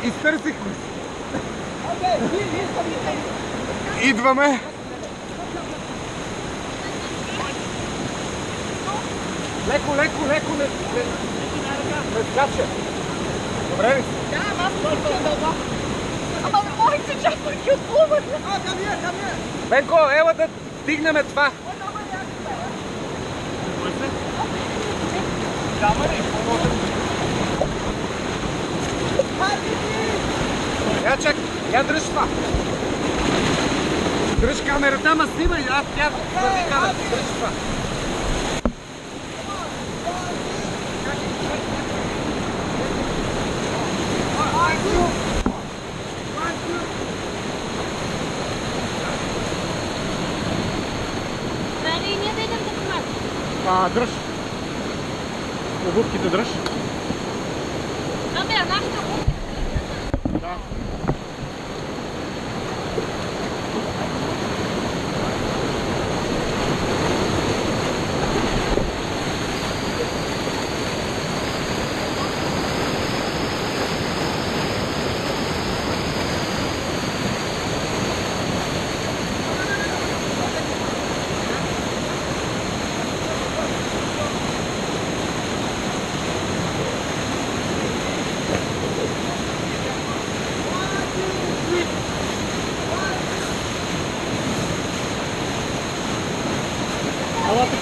Изтърсихме се. Идваме. Леко. Не скача. Добре ли? Да, аз съм дълбоко. Ама моите чапърки отплуват. Към я. Бенко, ела да дигнем това. Я чак, я дръж това. Дръж камерата, ама снимай, аз тя върви камерата, дръж това. Трябва и ние да идем да помагаме. Дръж. Обувките дръж. Абе, а нашата обувка? Да.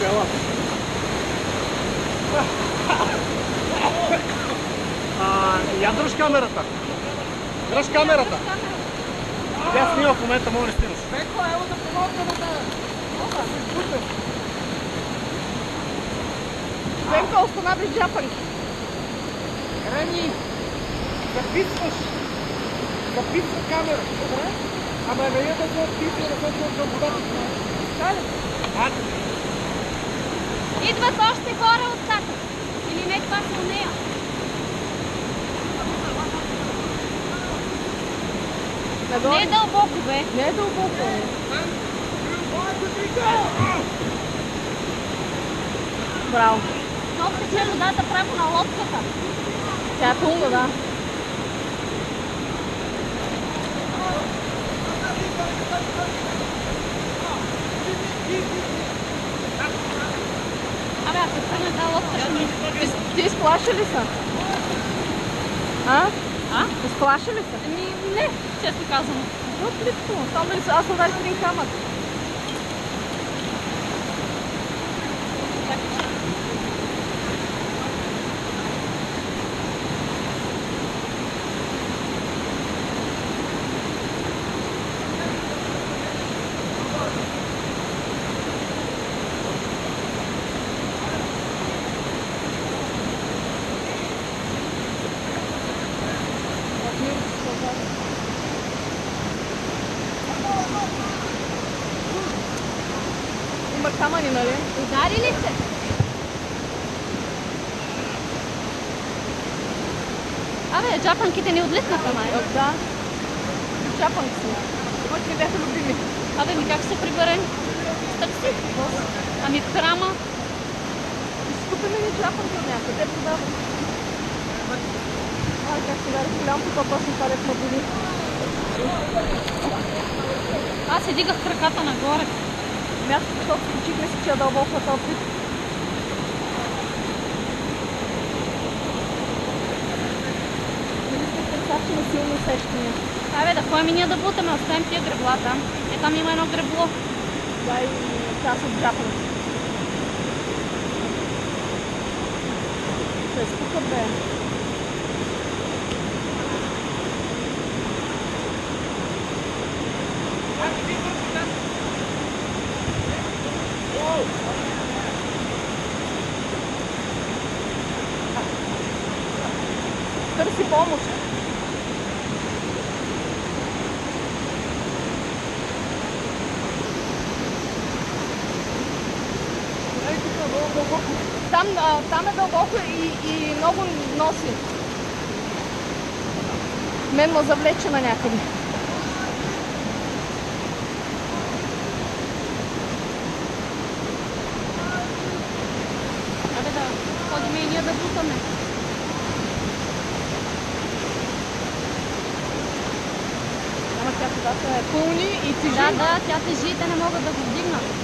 Ела. Я дръж камерата. Дръж камерата. Тя снима в момента, мога не снимаш. Беко, ево да помогна да... Бенко, останавли джапанки. Рени, записваш. Записва камера. Добре? Ама не я да го отписва, да се от водата. Хайде. Идват още хора от сака. Или не, това са у нея. Не е дълбоко, бе. Не е дълбоко. Браво. Много тече водата право на лодката. Тя е пълна, да. Абе, ако тръгне тази лодка, ще ми... Ти изплаши ли са? А? Изплаши ли са? Не, честно казано. Отлично. Там ли са? Аз съм дали един камък. Има камъни, нали? Удари ли се? Абе, джапанките ни отлитнаха, май. Да. Чапанки са. Моите ми бяха любими. Абе, ми как се приберем? С такси? Ами в храма? Изкупим ли чапанки от някъде? Те продават. Ай, как сега разполям, тук точно това дет ме боли. Аз си дигах краката нагоре. Мястото, защото учихме си, че е дълбоко този пит. Нали сме представки на силно усещания. Абе, да ходим и ние да бутаме, оставим тия гребла там. Там има едно гребло. Да, и част от джапанки. Се изпука, бе. Търси помощ. Там е дълбоко и много носи. Мен ме завлече на някъде. Абе да ходим и ние да бутаме. Водата е пълни и тежи. Да, тя тежи, те не могат да го вдигнат.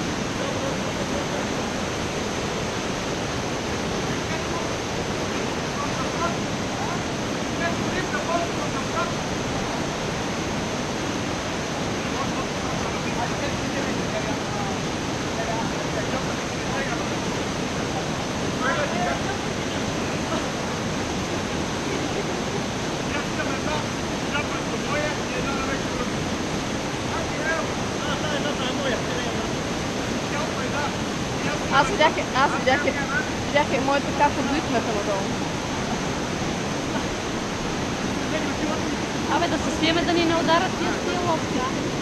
Видях моите така подвикнаха надолу. Абе, да се свиеме да ни не ударят тия лодки.